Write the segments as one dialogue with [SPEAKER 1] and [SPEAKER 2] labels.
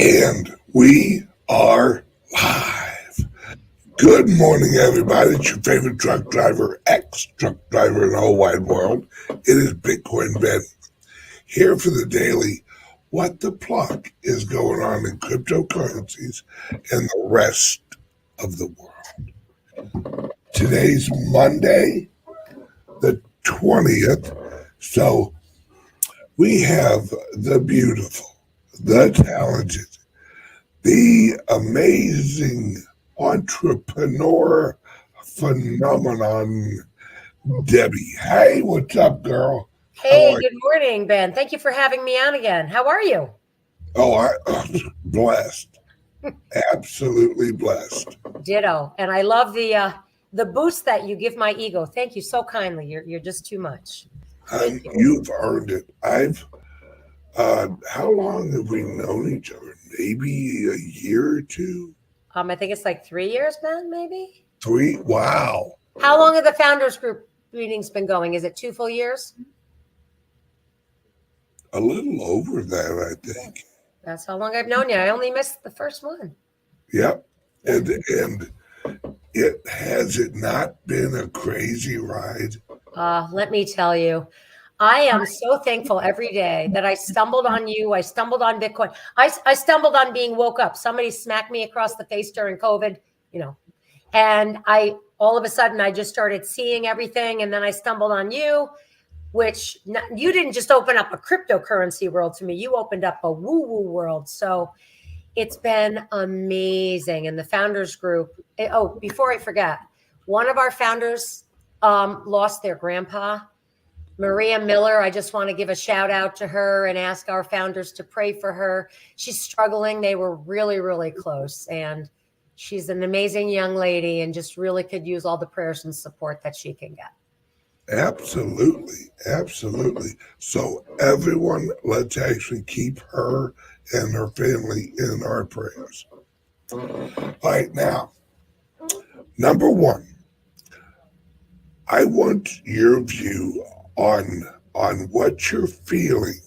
[SPEAKER 1] And we are live. Good morning, everybody. It's your favorite truck driver, ex-truck driver in the whole wide world. It is Bitcoin Ben here for the daily What the Pluck is going on in cryptocurrencies and the rest of the world. Today's Monday, the 20th. So we have the beautiful, the talented, the amazing entrepreneur phenomenon, Debbie. Hey, what's up, girl?
[SPEAKER 2] Hey, good morning, Ben. Thank you for having me on again. How are you?
[SPEAKER 1] Oh, blessed. Absolutely blessed.
[SPEAKER 2] Ditto. And I love the boost that you give my ego. Thank you so kindly. You're just too much.
[SPEAKER 1] You've earned it. How long have we known each other? Maybe a year or two?
[SPEAKER 2] I think it's like 3 years, Ben, maybe?
[SPEAKER 1] 3? Wow.
[SPEAKER 2] How long have the Founders Group meetings been going? Is it 2 full years?
[SPEAKER 1] A little over that, I think.
[SPEAKER 2] That's how long I've known you. I only missed the first one.
[SPEAKER 1] Yep. And has it not been a crazy ride?
[SPEAKER 2] Let me tell you, I am so thankful every day that I stumbled on you. I stumbled on Bitcoin. I stumbled on being woke up. Somebody smacked me across the face during COVID, and all of a sudden I just started seeing everything. And then I stumbled on you, which you didn't just open up a cryptocurrency world to me. You opened up a woo-woo world. So it's been amazing. And the Founders Group. Oh, before I forget, one of our founders lost their grandpa, Maria Miller. I just want to give a shout out to her and ask our founders to pray for her. She's struggling. They were really, really close. And she's an amazing young lady and just really could use all the prayers and support that she can get.
[SPEAKER 1] Absolutely. Absolutely. So everyone, let's actually keep her and her family in our prayers. All right, now, number one, I want your view on what you're feeling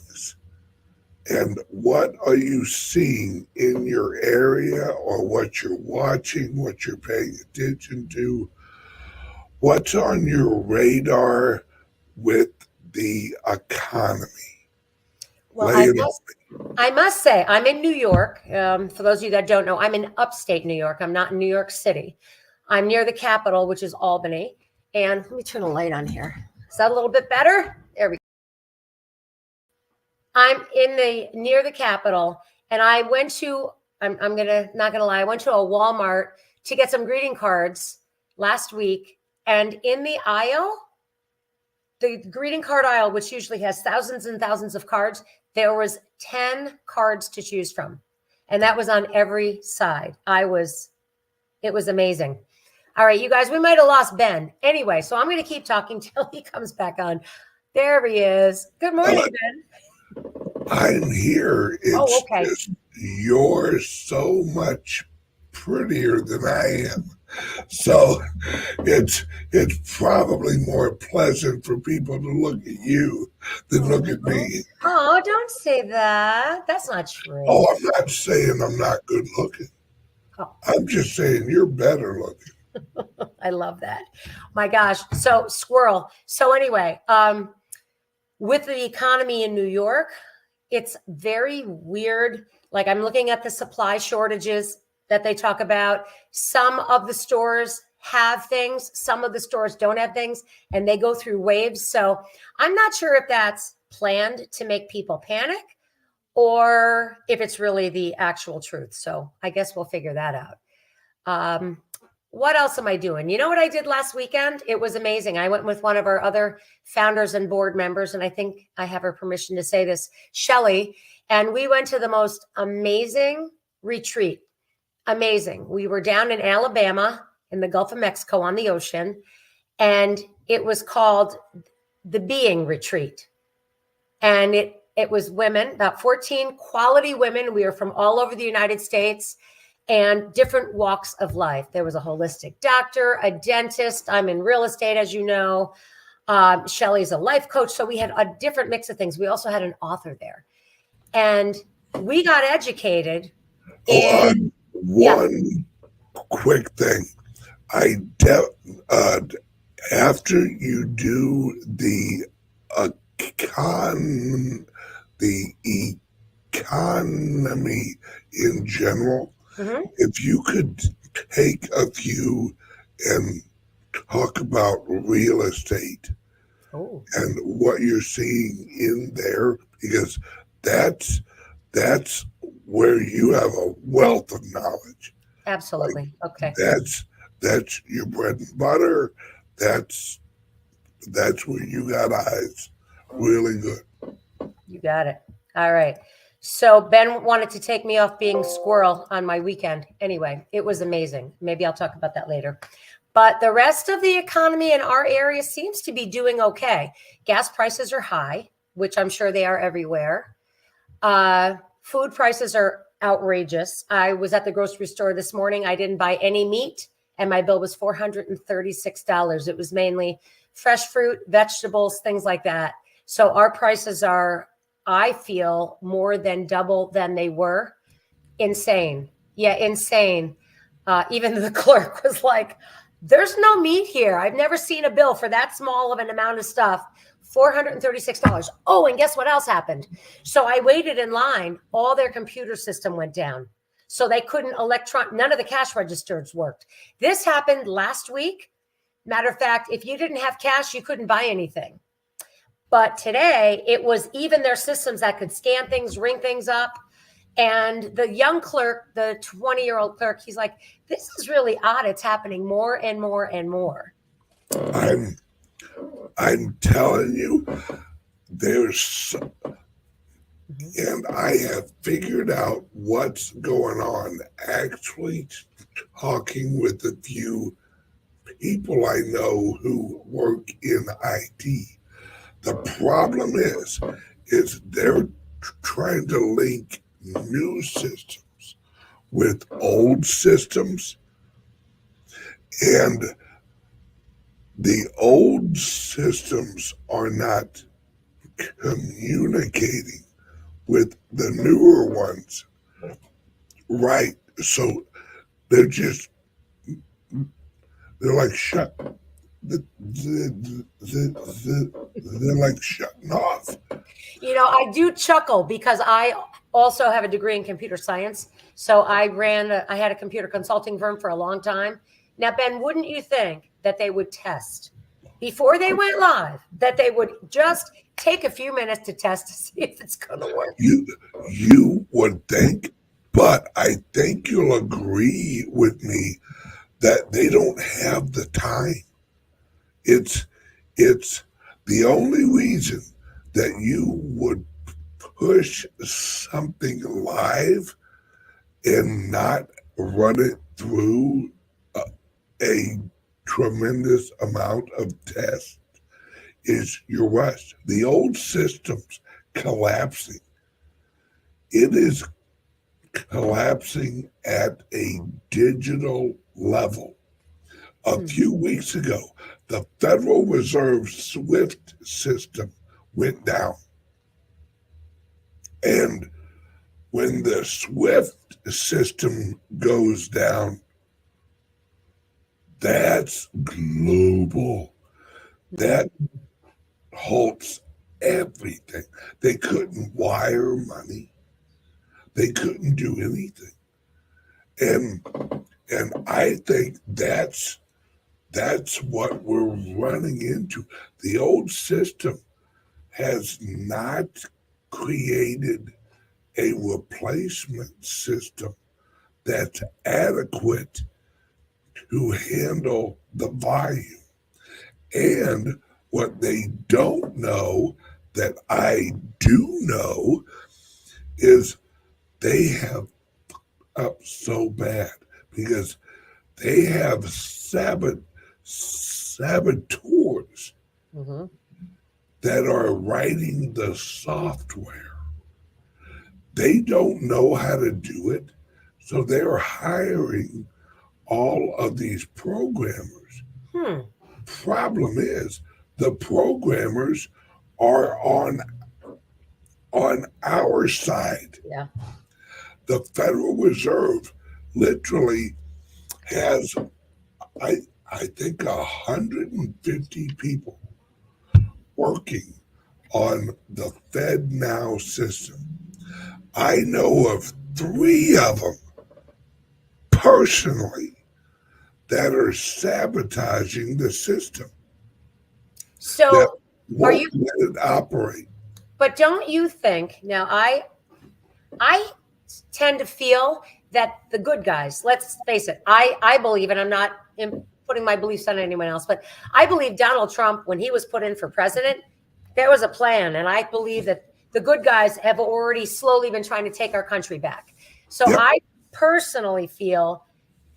[SPEAKER 1] and what are you seeing in your area, or what you're watching, what you're paying attention to. What's on your radar with the economy?
[SPEAKER 2] Well, I must say, I'm in New York. For those of you that don't know, I'm in upstate New York. I'm not in New York City. I'm near the capital, which is Albany. And let me turn a light on here. Is that a little bit better? There we go. I'm near the capital, and I went to, not gonna lie, I went to a Walmart to get some greeting cards last week. And in the aisle, the greeting card aisle, which usually has thousands and thousands of cards, there was 10 cards to choose from. And that was on every side. It was amazing. All right, you guys, we might have lost Ben. Anyway, so I'm going to keep talking till he comes back on. There he is. Good morning, Ben.
[SPEAKER 1] I'm here. It's okay. Just, you're so much prettier than I am. So it's probably more pleasant for people to look at you than look at me.
[SPEAKER 2] Oh, don't say that. That's not true.
[SPEAKER 1] Oh, I'm not saying I'm not good looking. Oh. I'm just saying you're better looking.
[SPEAKER 2] I love that. My gosh. So squirrel. So anyway, with the economy in New York, it's very weird. Like, I'm looking at the supply shortages that they talk about. Some of the stores have things, some of the stores don't have things, and they go through waves. So I'm not sure if that's planned to make people panic or if it's really the actual truth. So I guess we'll figure that out. What else am I doing? You know what I did last weekend? It was amazing. I went with one of our other founders and board members, and I think I have her permission to say this, Shelly, and we went to the most amazing retreat. Amazing. We were down in Alabama in the Gulf of Mexico on the ocean, and it was called the Being Retreat. And it was women, about 14 quality women. We were from all over the United States and different walks of life. There was a holistic doctor, a dentist. I'm in real estate, as you know. Shelly's a life coach. So we had a different mix of things. We also had an author there. And we got educated And
[SPEAKER 1] one quick thing. After you do the the economy in general, if you could take a few and talk about real estate and what you're seeing in there, because that's where you have a wealth of knowledge.
[SPEAKER 2] Absolutely. Okay.
[SPEAKER 1] That's your bread and butter. That's where you got eyes. Really good.
[SPEAKER 2] You got it. All right. So Ben wanted to take me off being squirrel on my weekend. Anyway, it was amazing. Maybe I'll talk about that later. But the rest of the economy in our area seems to be doing okay. Gas prices are high, which I'm sure they are everywhere. Food prices are outrageous. I was at the grocery store this morning. I didn't buy any meat, and my bill was $436. It was mainly fresh fruit, vegetables, things like that. So our prices are, I feel, more than double than they were. Insane. Yeah, insane. Even the clerk was like, there's no meat here. I've never seen a bill for that small of an amount of stuff. $436. Oh, and guess what else happened? So I waited in line. All their computer system went down. So they couldn't none of the cash registers worked. This happened last week. Matter of fact, if you didn't have cash, you couldn't buy anything. But today, it was even their systems that could scan things, ring things up. And the young clerk, the 20-year-old clerk, he's like, this is really odd. It's happening more and more and more.
[SPEAKER 1] I'm telling you, and I have figured out what's going on, actually talking with a few people I know who work in IT. The problem is they're trying to link new systems with old systems, and the old systems are not communicating with the newer ones. Right. So they're like they're like shutting off.
[SPEAKER 2] You know, I do chuckle because I also have a degree in computer science. So I had a computer consulting firm for a long time. Now, Ben, wouldn't you think that they would test before they went live, that they would just take a few minutes to test to see if it's going to work?
[SPEAKER 1] You would think, but I think you'll agree with me that they don't have the time. It's the only reason that you would push something live and not run it through a tremendous amount of tests is you're rushed. The old system's collapsing. It is collapsing at a digital level. A few weeks ago, the Federal Reserve SWIFT system went down. And when the SWIFT system goes down, that's global. That halts everything. They couldn't wire money. They couldn't do anything. And I think that's what we're running into. The old system has not created a replacement system that's adequate to handle the volume. And what they don't know that I do know is they have up so bad because they have saboteurs that are writing the software. They don't know how to do it, so they're hiring all of these programmers. Problem is, the programmers are on our side.
[SPEAKER 2] Yeah.
[SPEAKER 1] The Federal Reserve literally has, I think, 150 people working on the Fed Now system. I know of 3 of them personally that are sabotaging the system.
[SPEAKER 2] So
[SPEAKER 1] That
[SPEAKER 2] are
[SPEAKER 1] won't
[SPEAKER 2] you,
[SPEAKER 1] let it operate.
[SPEAKER 2] but don't you think now I tend to feel that the good guys, let's face it, I believe, and I'm not putting my beliefs on anyone else, but I believe Donald Trump, when he was put in for president, there was a plan. And I believe that the good guys have already slowly been trying to take our country back. So
[SPEAKER 1] Yep.
[SPEAKER 2] I personally feel,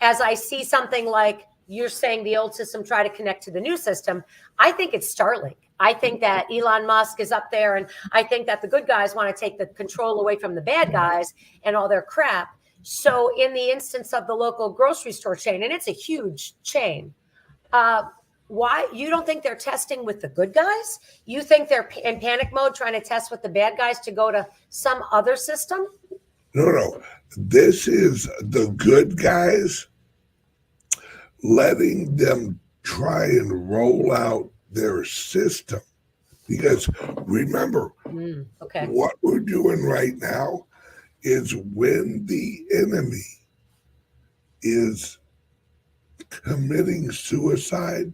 [SPEAKER 2] as I see something like you're saying the old system try to connect to the new system, I think it's Starlink. I think that Elon Musk is up there, and I think that the good guys want to take the control away from the bad guys and all their crap. So in the instance of the local grocery store chain, and it's a huge chain, why you don't think they're testing with the good guys? You think they're in panic mode trying to test with the bad guys to go to some other system?
[SPEAKER 1] No. This is the good guys letting them try and roll out their system. Because remember,
[SPEAKER 2] Okay.
[SPEAKER 1] what we're doing right now is when the enemy is committing suicide,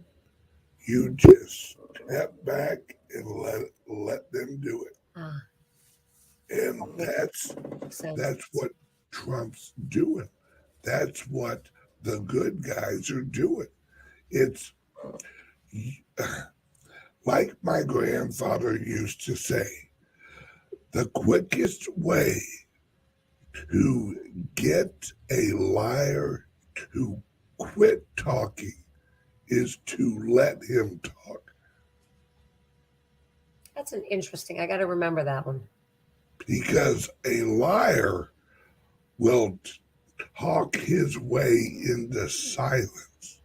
[SPEAKER 1] you just step back and let them do it. And that's what Trump's doing. That's what the good guys are doing. It's like my grandfather used to say, the quickest way to get a liar to quit talking is to let him talk.
[SPEAKER 2] That's an interesting. I got to remember that one.
[SPEAKER 1] Because a liar will talk his way into silence.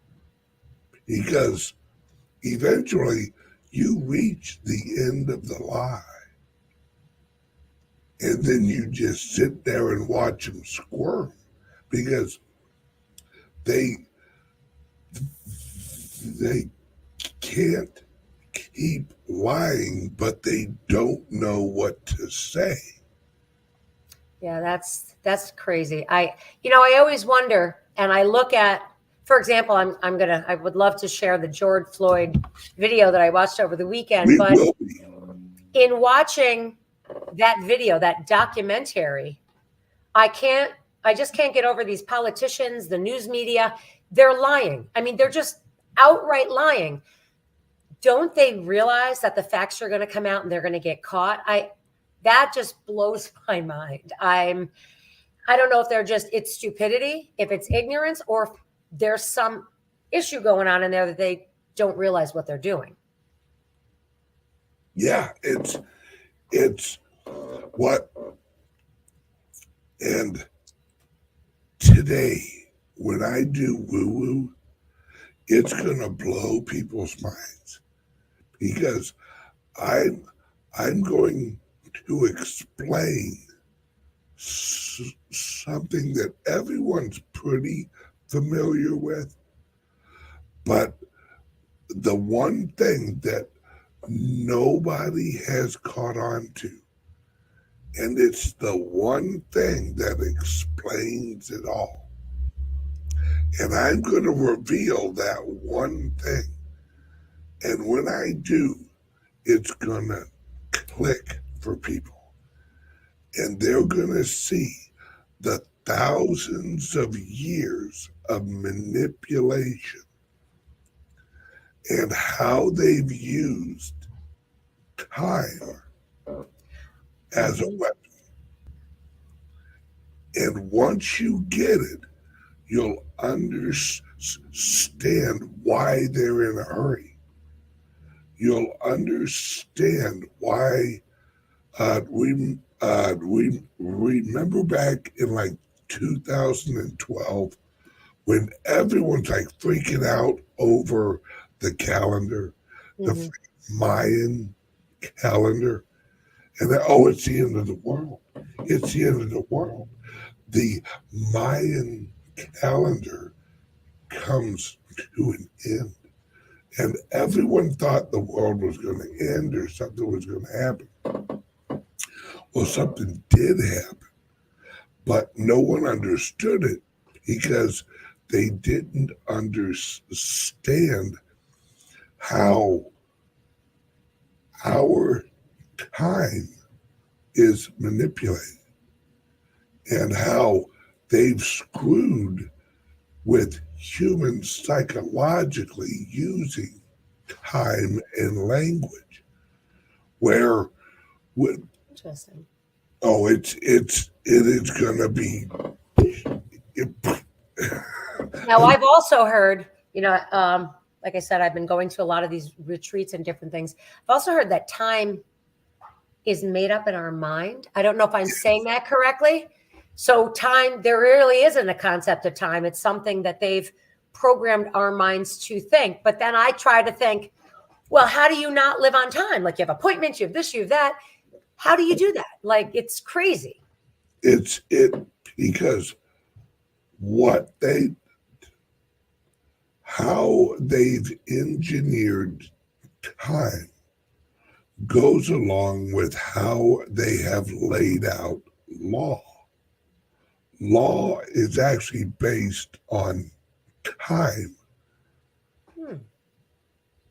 [SPEAKER 1] Because eventually you reach the end of the lie. And then you just sit there and watch them squirm. Because they can't keep lying, but they don't know what to say.
[SPEAKER 2] Yeah, that's crazy. I always wonder, and I look at, for example, I would love to share the Geord Floyd video that I watched over the weekend, but in watching that video, that documentary, I just can't get over these politicians, the news media. They're lying. I mean, they're just outright lying. Don't they realize that the facts are going to come out and they're going to get caught? That just blows my mind. I don't know if it's stupidity, if it's ignorance, or if there's some issue going on in there that they don't realize what they're doing.
[SPEAKER 1] Yeah, it's what, and today when I do woo-woo, it's gonna blow people's minds because I'm going to explain something that everyone's pretty familiar with, but the one thing that nobody has caught on to, and it's the one thing that explains it all. And I'm going to reveal that one thing. And when I do, it's going to click for people. And they're going to see the thousands of years of manipulation and how they've used time as a weapon. And once you get it, you'll understand why they're in a hurry. You'll understand why we remember back in like 2012 when everyone's like freaking out over the calendar, the Mayan calendar, and it's the end of the world. It's the end of the world. the Mayan calendar comes to an end. And everyone thought the world was going to end or something was going to happen. Well, something did happen, but no one understood it because they didn't understand how our time is manipulated and how they've screwed with humans psychologically using time and language where
[SPEAKER 2] Interesting.
[SPEAKER 1] it is gonna be
[SPEAKER 2] Now, I've also heard, like I said, I've been going to a lot of these retreats and different things. I've also heard that time is made up in our mind. I don't know if I'm saying that correctly. So time, there really isn't a concept of time. It's something that they've programmed our minds to think. But then I try to think, well, how do you not live on time? Like you have appointments, you have this, you have that. How do you do that? Like it's crazy.
[SPEAKER 1] It's because how they've engineered time goes along with how they have laid out law. Law is actually based on time.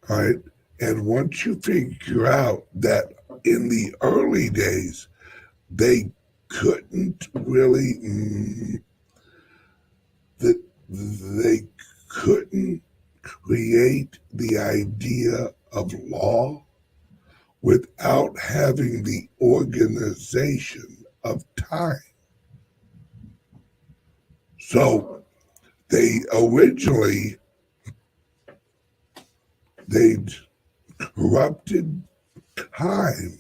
[SPEAKER 1] Right? And once you figure out that in the early days, they couldn't really, they couldn't create the idea of law without having the organization of time. So they originally, they corrupted time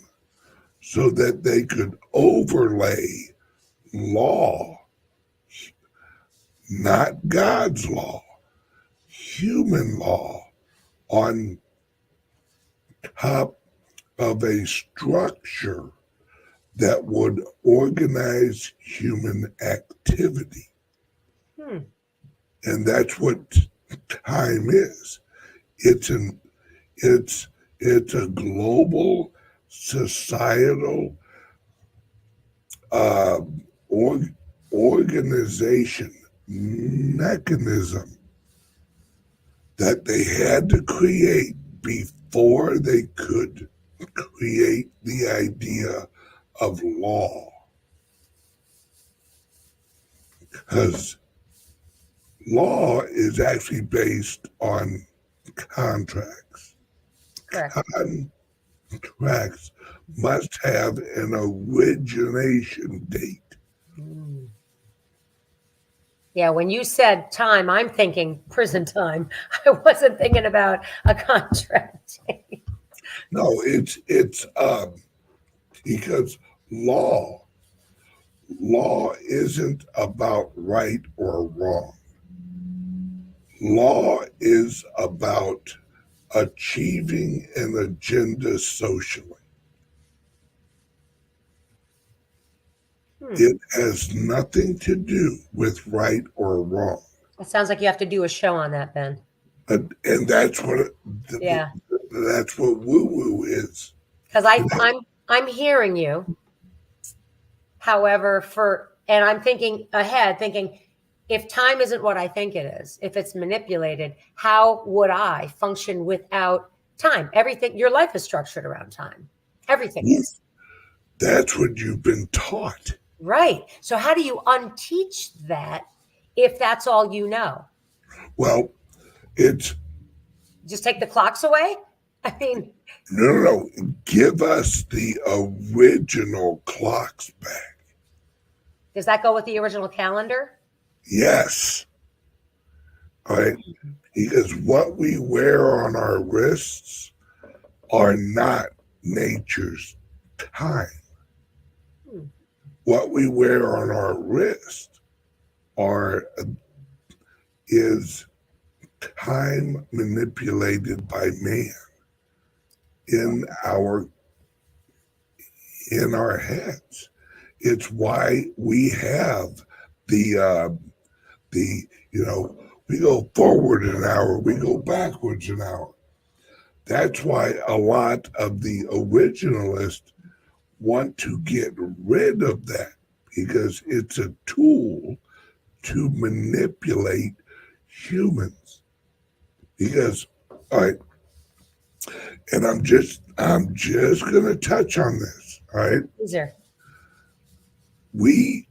[SPEAKER 1] so that they could overlay law, not God's law, human law, on top of a structure that would organize human activity. And that's what time is. It's a global societal organization mechanism that they had to create before they could create the idea of law. Because law is actually based on contracts.
[SPEAKER 2] Correct.
[SPEAKER 1] Contracts must have an origination date.
[SPEAKER 2] Yeah, when you said time, I'm thinking prison time. I wasn't thinking about a contract.
[SPEAKER 1] No, it's because law isn't about right or wrong. Law is about achieving an agenda socially. It has nothing to do with right or wrong.
[SPEAKER 2] It sounds like you have to do a show on that, Ben.
[SPEAKER 1] And that's what that's what woo-woo is.
[SPEAKER 2] Because I'm hearing you. However, and I'm thinking ahead, thinking if time isn't what I think it is, if it's manipulated, how would I function without time? Everything, your life is structured around time. Everything is.
[SPEAKER 1] That's what you've been taught.
[SPEAKER 2] Right. So how do you unteach that if that's all you know?
[SPEAKER 1] Well, it's
[SPEAKER 2] just take the clocks away? I mean,
[SPEAKER 1] no. Give us the original clocks back.
[SPEAKER 2] Does that go with the original calendar?
[SPEAKER 1] Yes. All right. Because what we wear on our wrists are not nature's time. What we wear on our wrist is time manipulated by man in our heads. It's why we have the we go forward an hour, we go backwards an hour. That's why a lot of the originalists want to get rid of that, because it's a tool to manipulate humans. Because, all right, and I'm just gonna touch on this. All right,
[SPEAKER 2] Easier.
[SPEAKER 1] we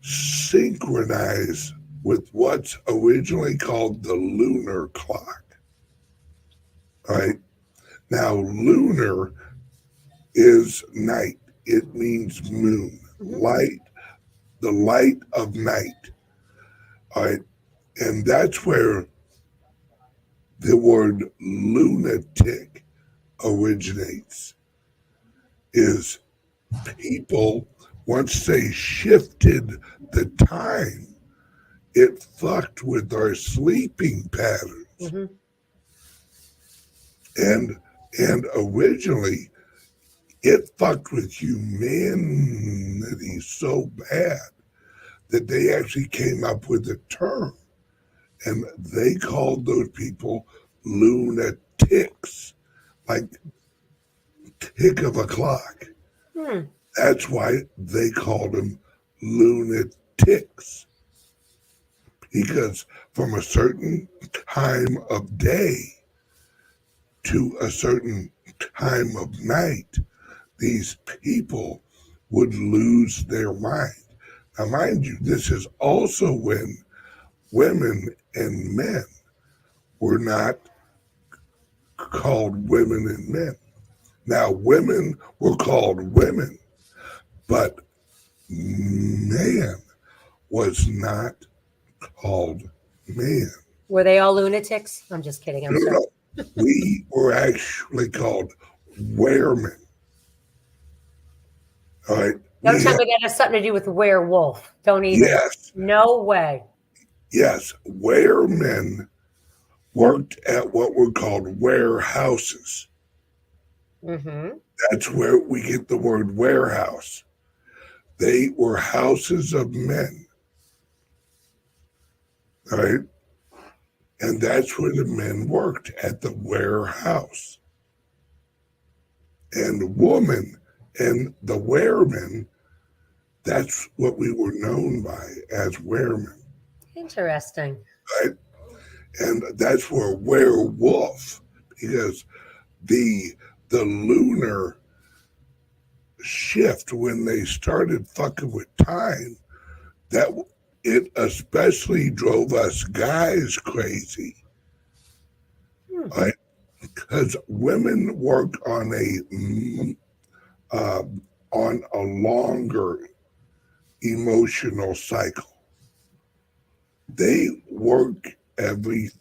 [SPEAKER 1] synchronize with what's originally called the lunar clock. All right, now lunar is night. It means moon, light, the light of night. All right, and that's where the word lunatic originates. Is people, once they shifted the time, it fucked with our sleeping patterns.
[SPEAKER 2] Mm-hmm.
[SPEAKER 1] And originally it fucked with humanity so bad that they actually came up with a term, and they called those people lunatics, like tick of a clock. That's why they called them lunatics, because from a certain time of day to a certain time of night, these people would lose their mind. Now, mind you, this is also when women and men were not called women and men. Now, women were called women, but man was not called man.
[SPEAKER 2] Were they all lunatics? I'm just kidding. I'm sorry.
[SPEAKER 1] No, we were actually called weremen. All right.
[SPEAKER 2] Don't tell me that has something to do with werewolf. Don't even.
[SPEAKER 1] Yes.
[SPEAKER 2] No way.
[SPEAKER 1] Yes. Weremen worked at what were called warehouses.
[SPEAKER 2] Mm-hmm.
[SPEAKER 1] That's where we get the word warehouse. They were houses of men. All right. And that's where the men worked, at the warehouse. And woman and the weremen, that's what we were known by as weremen.
[SPEAKER 2] Interesting.
[SPEAKER 1] Right? And that's where werewolf, because the lunar shift, when they started fucking with time, that it especially drove us guys crazy. Right? Because women work on a longer emotional cycle. They work every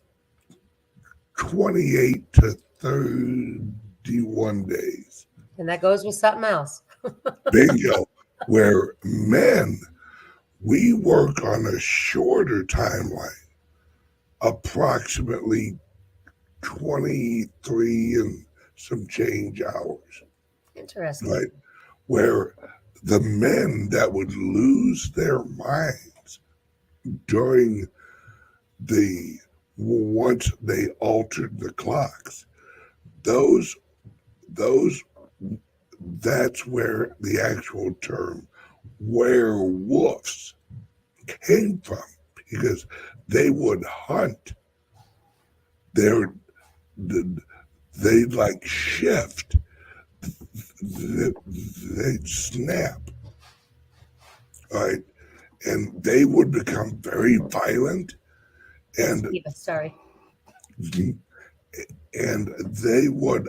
[SPEAKER 1] 28 to 31 days.
[SPEAKER 2] And that goes with something else.
[SPEAKER 1] Bingo. Where men, we work on a shorter timeline, approximately 23 and some change hours.
[SPEAKER 2] Interesting.
[SPEAKER 1] Right? Where the men that would lose their minds during once they altered the clocks, that's where the actual term werewolves came from, because they would hunt. They'd like shift. They'd snap. Right? And they would become very violent, and
[SPEAKER 2] sorry.
[SPEAKER 1] And they would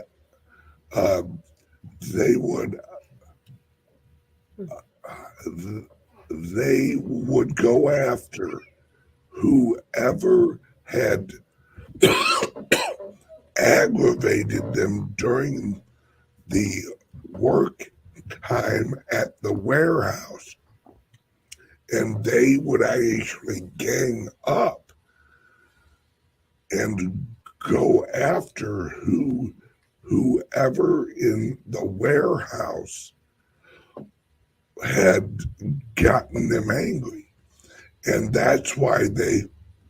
[SPEAKER 1] go after whoever had aggravated them during the work time at the warehouse, and they would actually gang up and go after whoever in the warehouse, had gotten them angry. And that's why they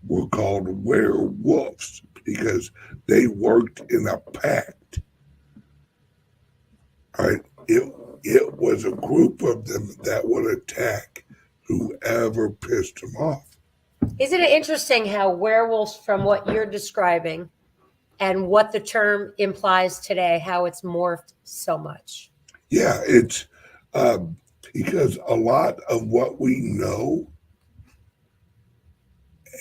[SPEAKER 1] were called werewolves, because they worked in a pact. All right. It was a group of them that would attack whoever pissed them off.
[SPEAKER 2] Isn't it interesting how werewolves, from what you're describing and what the term implies today, how it's morphed so much?
[SPEAKER 1] Yeah, it's because a lot of what we know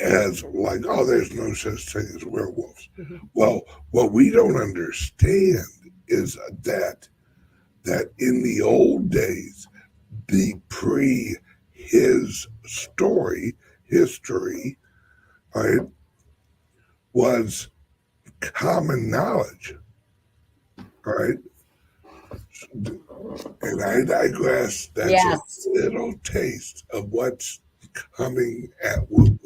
[SPEAKER 1] as like, oh, there's no such thing as werewolves.
[SPEAKER 2] Mm-hmm.
[SPEAKER 1] Well, what we don't understand is that in the old days, the pre his story history, right, was common knowledge, right? And I digress. That's
[SPEAKER 2] Yes.
[SPEAKER 1] a little taste of what's coming at Woodward.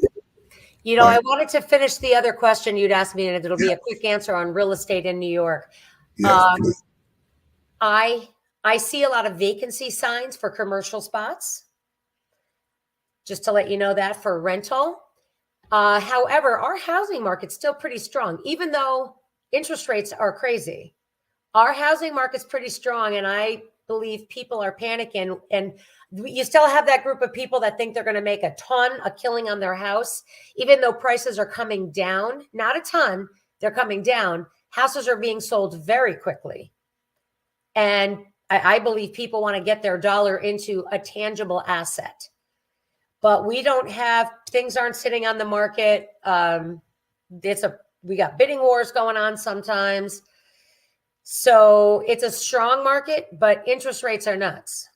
[SPEAKER 2] You know, I wanted to finish the other question you'd asked me, and it'll be a quick answer on real estate in New York.
[SPEAKER 1] Yes, please.
[SPEAKER 2] I see a lot of vacancy signs for commercial spots, just to let you know that, for rental. However, our housing market's still pretty strong, even though interest rates are crazy. Our housing market's pretty strong, and I believe people are panicking. And you still have that group of people that think they're going to make a killing on their house, even though prices are coming down. Not a ton, they're coming down. Houses are being sold very quickly. And I believe people want to get their dollar into a tangible asset. But we don't have, things aren't sitting on the market. We got bidding wars going on sometimes. So it's a strong market, but interest rates are nuts.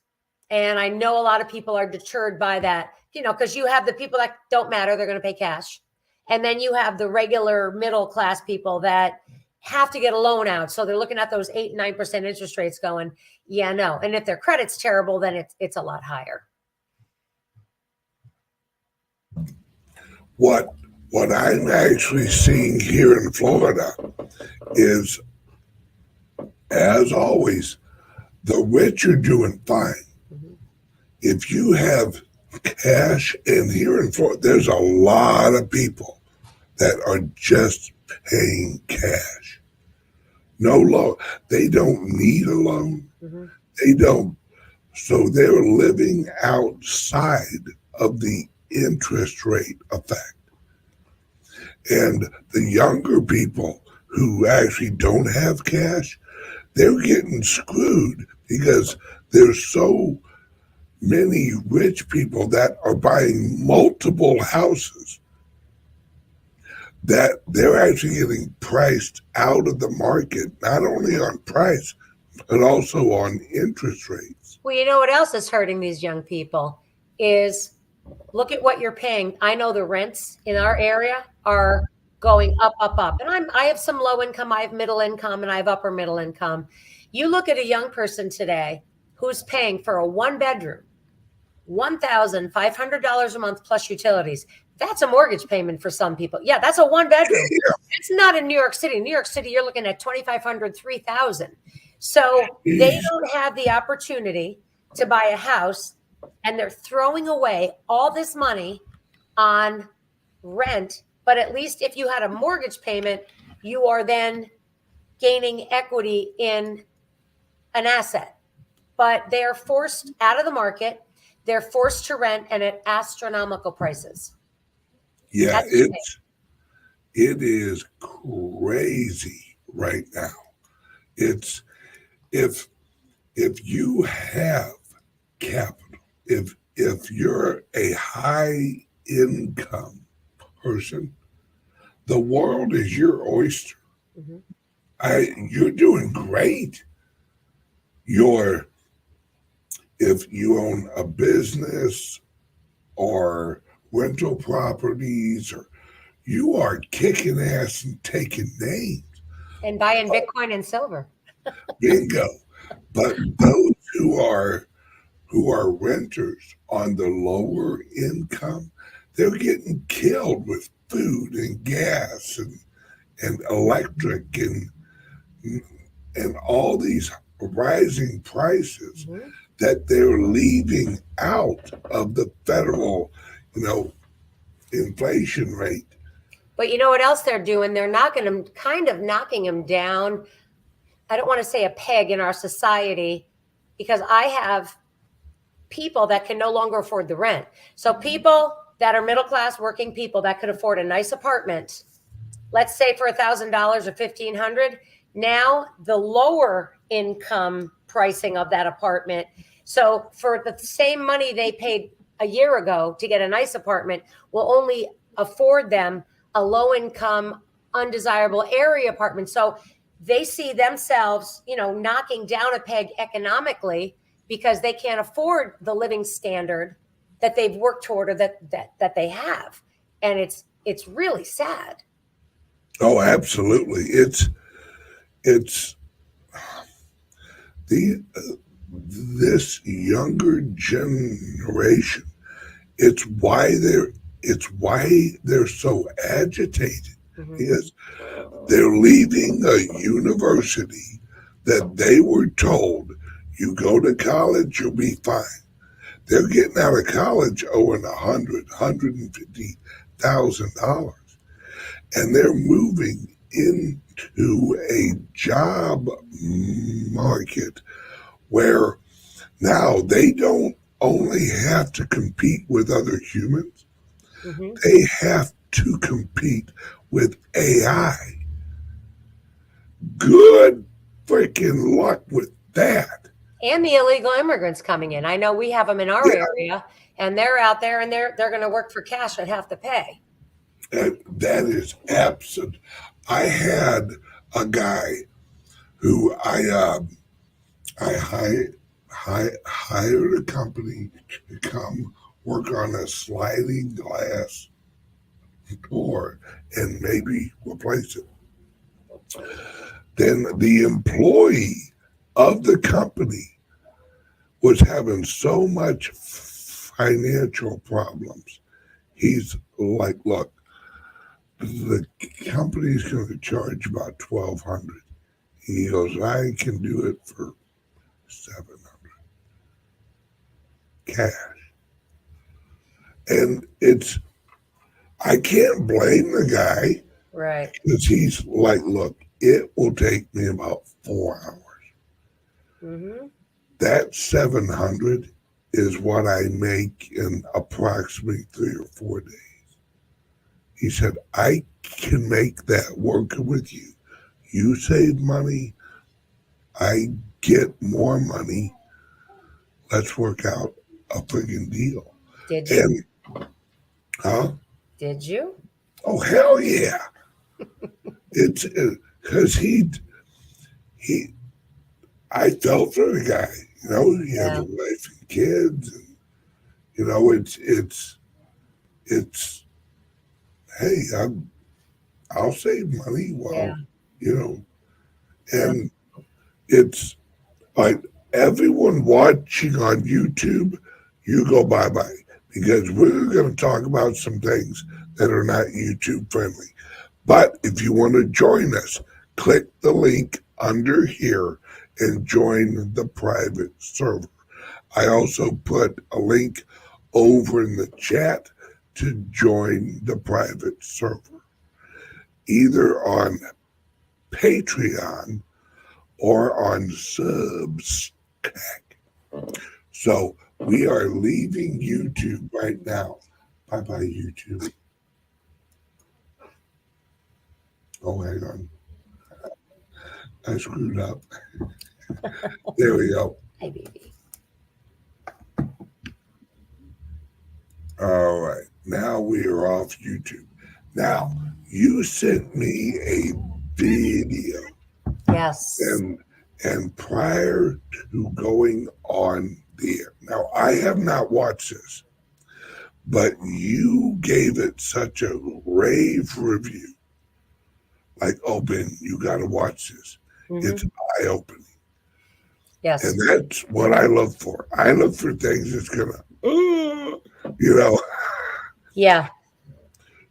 [SPEAKER 2] And I know a lot of people are deterred by that, you know, because you have the people that don't matter, they're going to pay cash. And then you have the regular middle class people that have to get a loan out. So they're looking at those 8-9% interest rates going, yeah, no. And if their credit's terrible, then it's a lot higher.
[SPEAKER 1] What I'm actually seeing here in Florida is, as always, the rich are doing fine.
[SPEAKER 2] Mm-hmm.
[SPEAKER 1] If you have cash, and here in Florida, there's a lot of people that are just paying cash. No loan. They don't need a loan.
[SPEAKER 2] Mm-hmm.
[SPEAKER 1] They don't. So they're living outside of the interest rate effect. And the younger people who actually don't have cash, they're getting screwed because there's so many rich people that are buying multiple houses that they're actually getting priced out of the market, not only on price, but also on interest rates.
[SPEAKER 2] Well, you know what else is hurting these young people is look at what you're paying. I know the rents in our area are going up, up, up. And I have some low income, I have middle income, and I have upper middle income. You look at a young person today who's paying for a one bedroom, $1,500 a month plus utilities. That's a mortgage payment for some people. Yeah, that's a one bedroom.
[SPEAKER 1] Yeah.
[SPEAKER 2] It's not in New York City. In New York City, you're looking at $2,500, $3,000. So they don't have the opportunity to buy a house, and they're throwing away all this money on rent. But at least if you had a mortgage payment, you are then gaining equity in an asset. But they are forced out of the market. They're forced to rent, and at astronomical prices.
[SPEAKER 1] Yeah, it is crazy right now. It's if you have capital, if you're a high income person, the world is your oyster.
[SPEAKER 2] Mm-hmm.
[SPEAKER 1] You're doing great. If you own a business or rental properties, or you are kicking ass and taking names.
[SPEAKER 2] And buying Bitcoin and silver.
[SPEAKER 1] Bingo. But those who are renters on the lower income, they're getting killed with food and gas and electric and all these rising prices.
[SPEAKER 2] Mm-hmm.
[SPEAKER 1] that they're leaving out of the federal, inflation rate.
[SPEAKER 2] But you know what else they're doing? They're knocking them down. I don't want to say a peg in our society, because I have people that can no longer afford the rent. So people that are middle class working people that could afford a nice apartment, let's say for $1,000 or $1,500, now the lower income pricing of that apartment. So for the same money they paid a year ago to get a nice apartment, will only afford them a low income, undesirable area apartment. So they see themselves, knocking down a peg economically because they can't afford the living standard that they've worked toward, or that they have. And it's really sad.
[SPEAKER 1] Oh, absolutely. It's the this younger generation. It's why they're so agitated, because they're leaving a university that they were told, you go to college, you'll be fine. They're getting out of college owing $150,000, and they're moving into a job market where now they don't only have to compete with other humans, they have to compete with AI. Good freaking luck with that.
[SPEAKER 2] And the illegal immigrants coming in. I know we have them in our area, and they're out there, and they're going to work for cash at half the pay.
[SPEAKER 1] And that is absolute. I had a guy who I hired a company to come work on a sliding glass door and maybe replace it. Then the employee of the company was having so much financial problems. He's like, look, the company's going to charge about $1,200. He goes, I can do it for $700 cash. And I can't blame the guy,
[SPEAKER 2] right?
[SPEAKER 1] Because he's like, look, it will take me about 4 hours. That 700 is what I make in approximately 3 or 4 days. He said, I can make that working with you. You save money, I get more money. Let's work out a friggin' deal.
[SPEAKER 2] Did you?
[SPEAKER 1] And,
[SPEAKER 2] Did you?
[SPEAKER 1] Oh, hell yeah. It's because I felt for the guy. You have a wife and kids, and hey, I'll save money while and it's like everyone watching on YouTube, you go bye-bye, because we're going to talk about some things that are not YouTube friendly. But if you want to join us, click the link under here and join the private server. I also put a link over in the chat to join the private server, either on Patreon or on Substack. So we are leaving YouTube right now. Bye-bye, YouTube. Oh, hang on. I screwed up. There we go.
[SPEAKER 2] Hey, baby.
[SPEAKER 1] All right. Now we are off YouTube. Now, you sent me a video.
[SPEAKER 2] Yes.
[SPEAKER 1] And prior to going on the air. Now, I have not watched this, but you gave it such a rave review. Like, oh, Ben, you got to watch this. It's eye-opening.
[SPEAKER 2] Yes.
[SPEAKER 1] And that's what I look for. I look for things that's going to,
[SPEAKER 2] Yeah.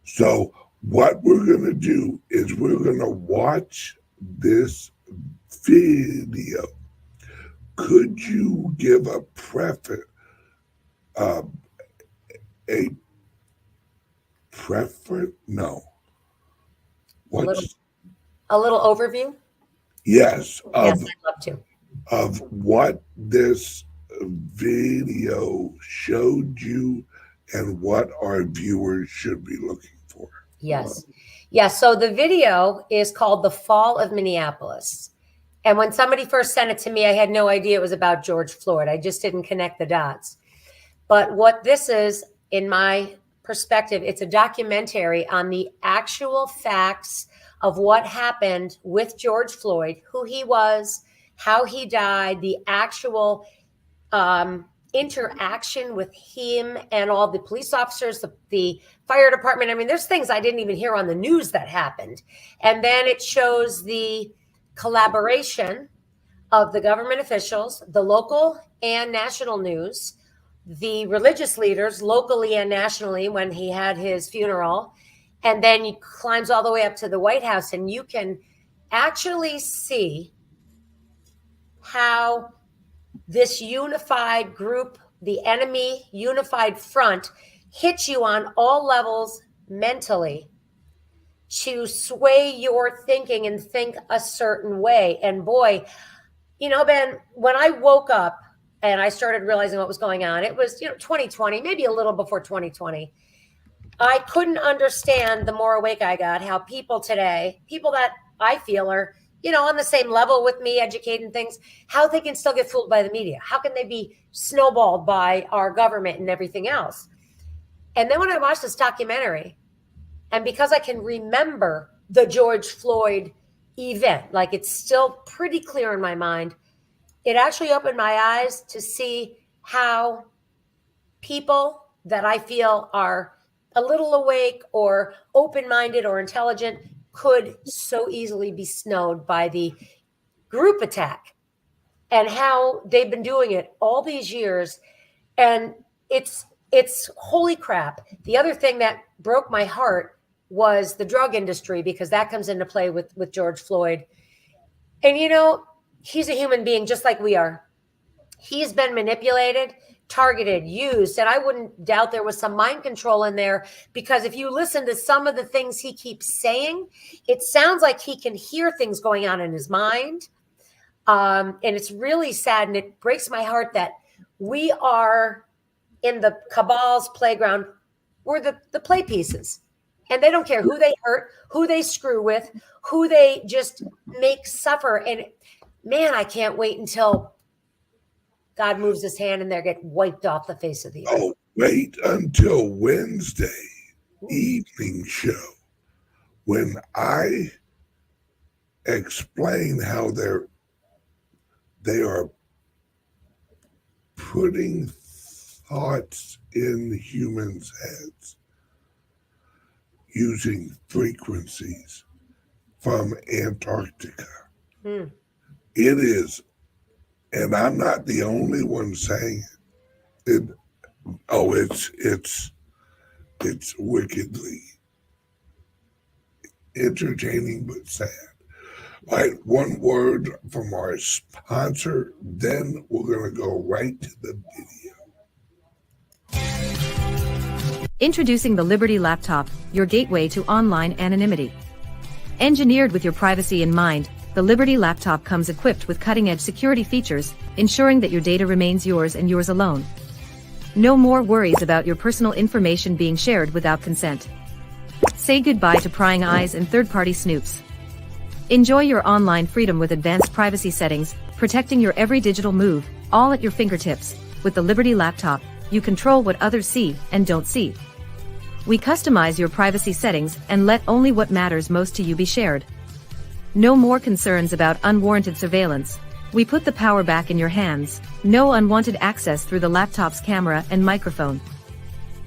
[SPEAKER 1] So what we're going to do is we're going to watch this video could you give a no. What's
[SPEAKER 2] a little overview?
[SPEAKER 1] yes
[SPEAKER 2] Yes, I'd love to.
[SPEAKER 1] of what this video showed you and what our viewers should be looking for.
[SPEAKER 2] Yes. Yeah. So the video is called The Fall of Minneapolis. And when somebody first sent it to me, I had no idea it was about George Floyd. I just didn't connect the dots. But what this is, in my perspective, it's a documentary on the actual facts of what happened with George Floyd, who he was, how he died, the actual interaction with him and all the police officers, the fire department. I mean, there's things I didn't even hear on the news that happened. And then it shows the collaboration of the government officials, the local and national news, the religious leaders locally and nationally when he had his funeral. And then he climbs all the way up to the White House, and you can actually see how this unified group, the enemy unified front, hits you on all levels mentally to sway your thinking and think a certain way. And boy, you know, Ben, when I woke up and I started realizing what was going on, it was, 2020, maybe a little before 2020. I couldn't understand, the more awake I got, how people today, people that I feel are, on the same level with me, educating things, how they can still get fooled by the media. How can they be snowballed by our government and everything else? And then when I watched this documentary, and because I can remember the George Floyd event, like it's still pretty clear in my mind, it actually opened my eyes to see how people that I feel are a little awake or open-minded or intelligent could so easily be snowed by the group attack, and how they've been doing it all these years. And it's holy crap. The other thing that broke my heart was the drug industry, because that comes into play with George Floyd. And, he's a human being just like we are. He's been manipulated, targeted, used, and I wouldn't doubt there was some mind control in there, because if you listen to some of the things he keeps saying, it sounds like he can hear things going on in his mind. And it's really sad, and it breaks my heart that we are in the cabal's playground. We're the play pieces, and they don't care who they hurt, who they screw with, who they just make suffer. And man, I can't wait until God moves his hand and they get wiped off the face of the earth.
[SPEAKER 1] Oh, wait until Wednesday evening show when I explain how they are putting thoughts in humans' heads using frequencies from Antarctica. It is, and I'm not the only one saying it. It's wickedly entertaining but sad. All right, one word from our sponsor, then we're going to go right to the video.
[SPEAKER 3] Introducing the Liberty Laptop, your gateway to online anonymity. Engineered with your privacy in mind, the Liberty Laptop comes equipped with cutting-edge security features, ensuring that your data remains yours and yours alone. No more worries about your personal information being shared without consent. Say goodbye to prying eyes and third-party snoops. Enjoy your online freedom with advanced privacy settings, protecting your every digital move, all at your fingertips. With the Liberty Laptop, you control what others see and don't see. We customize your privacy settings and let only what matters most to you be shared. No more concerns about unwarranted surveillance. We put the power back in your hands. No unwanted access through the laptop's camera and microphone.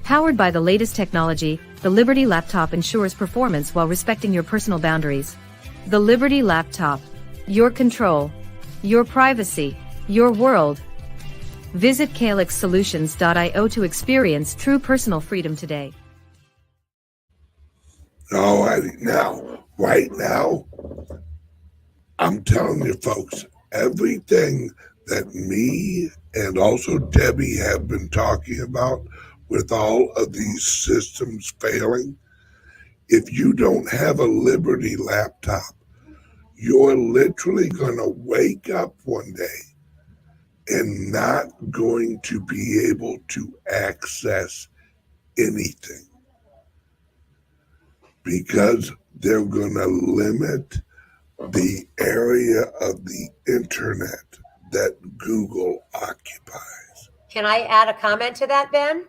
[SPEAKER 3] Powered by the latest technology, the Liberty Laptop ensures performance while respecting your personal boundaries. The Liberty Laptop. Your control. Your privacy. Your world. Visit calixsolutions.io to experience true personal freedom today.
[SPEAKER 1] All righty, right now, I'm telling you folks, everything that me and also Debbie have been talking about with all of these systems failing. If you don't have a Liberty laptop, you're literally going to wake up one day and not going to be able to access anything because they're going to limit the area of the internet that Google occupies.
[SPEAKER 2] Can I add a comment to that, Ben?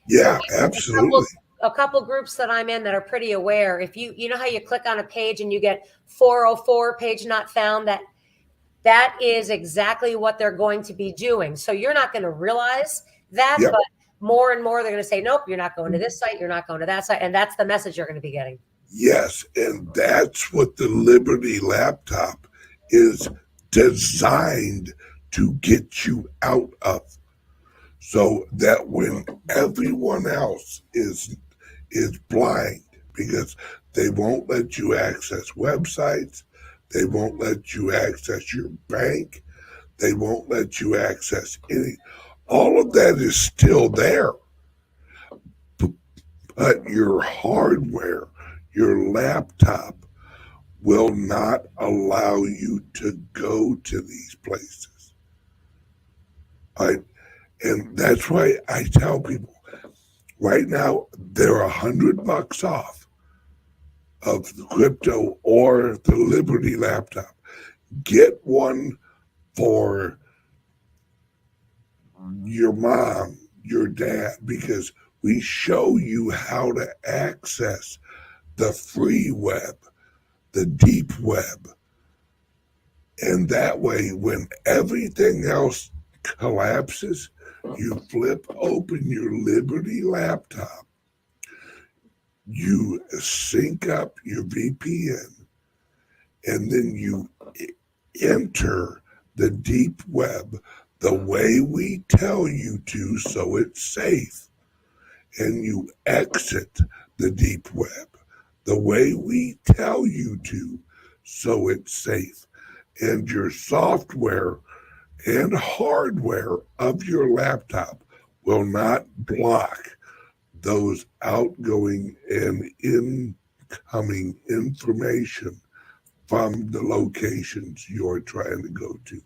[SPEAKER 1] Yeah,
[SPEAKER 2] So
[SPEAKER 1] absolutely.
[SPEAKER 2] a couple groups that I'm in that are pretty aware. If you know how you click on a page and you get 404 page not found, that is exactly what they're going to be doing. So you're not going to realize that,
[SPEAKER 1] Yep.
[SPEAKER 2] but more and more they're going to say, nope, you're not going to this site, you're not going to that site, and that's the message you're going to be getting.
[SPEAKER 1] Yes, and that's what the Liberty laptop is designed to get you out of. So that when everyone else is blind because they won't let you access websites, they won't let you access your bank, they won't let you access all of that is still there. But your hardware, your laptop will not allow you to go to these places. And that's why I tell people right now they're $100 off of the crypto or the Liberty laptop. Get one for your mom, your dad, because we show you how to access the free web, the deep web. And that way, when everything else collapses, you flip open your Liberty laptop, you sync up your VPN, and then you enter the deep web the way we tell you to so it's safe. And you exit the deep web the way we tell you to so it's safe. And your software and hardware of your laptop will not block those outgoing and incoming information from the locations you're trying to go to.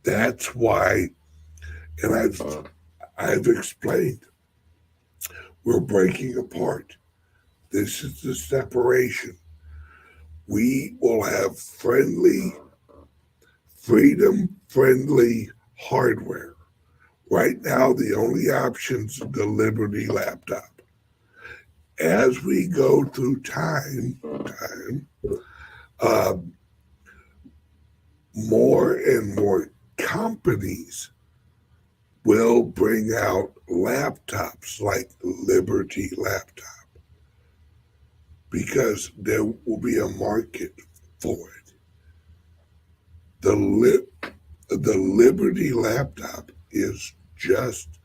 [SPEAKER 1] That's why, and I've explained, we're breaking apart. This is the separation. We will have freedom-friendly hardware. Right now, the only option's the Liberty laptop. As we go through time, more and more companies will bring out laptops like Liberty laptop because there will be a market for it. The Liberty laptop is just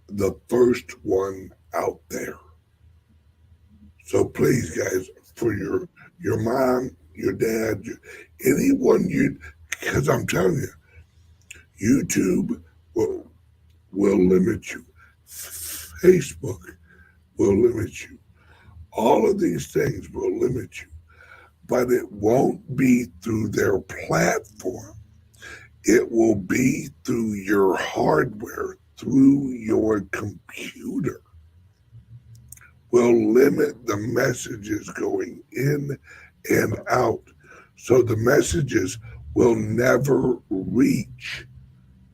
[SPEAKER 1] the first one out there. So please, guys, for your mom, your dad, anyone because I'm telling you, YouTube will limit you. Facebook will limit you. All of these things will limit you, but it won't be through their platform. It will be through your hardware, through your computer. Will limit the messages going in and out. So the messages will never reach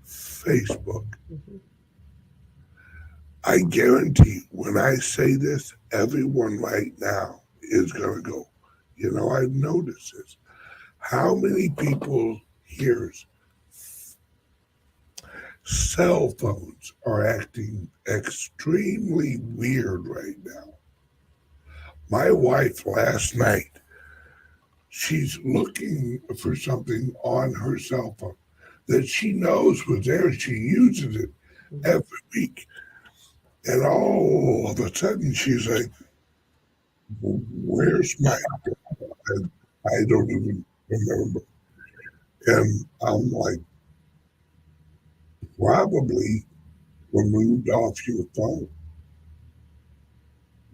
[SPEAKER 1] Facebook. Mm-hmm. I guarantee when I say this, everyone right now is going to go, I've noticed this. How many people here's cell phones are acting extremely weird right now? My wife last night, she's looking for something on her cell phone that she knows was there. She uses it every week. And all of a sudden, she's like, where's my, I don't even remember. And I'm like, probably removed off your phone.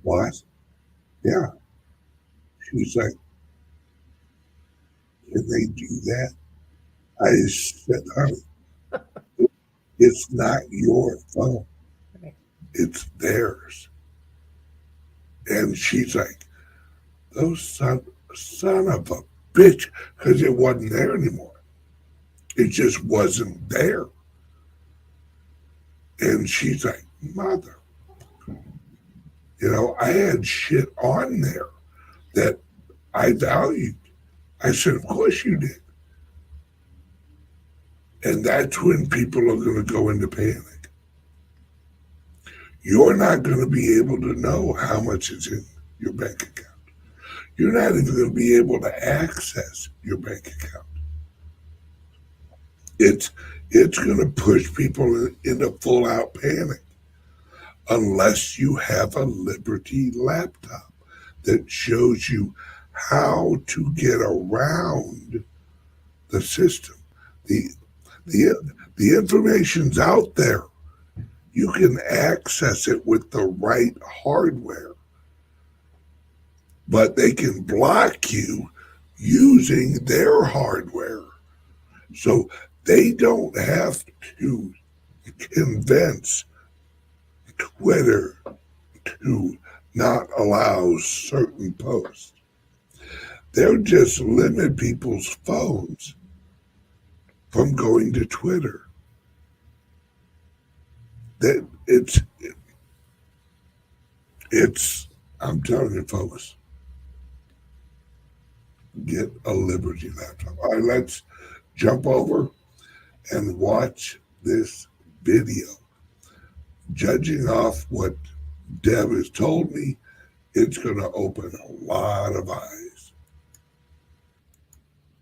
[SPEAKER 1] What? Yeah. She's like, can they do that? I said, honey, it's not your phone.
[SPEAKER 2] Right.
[SPEAKER 1] It's theirs. And she's like, those son of a bitch, because it wasn't there anymore. It just wasn't there. And she's like, mother, I had shit on there that I valued. I said, of course you did. And that's when people are going to go into panic. You're not going to be able to know how much is in your bank account. You're not even going to be able to access your bank account. It's going to push people into full out panic unless you have a Liberty laptop that shows you how to get around the system. The information's out there. You can access it with the right hardware, but they can block you using their hardware. So they don't have to convince Twitter to not allow certain posts. They'll just limit people's phones from going to Twitter. That it's I'm telling you folks, get a Liberty laptop. All right, let's jump over and watch this video. Judging off what Deb has told me, it's going to open a lot of eyes.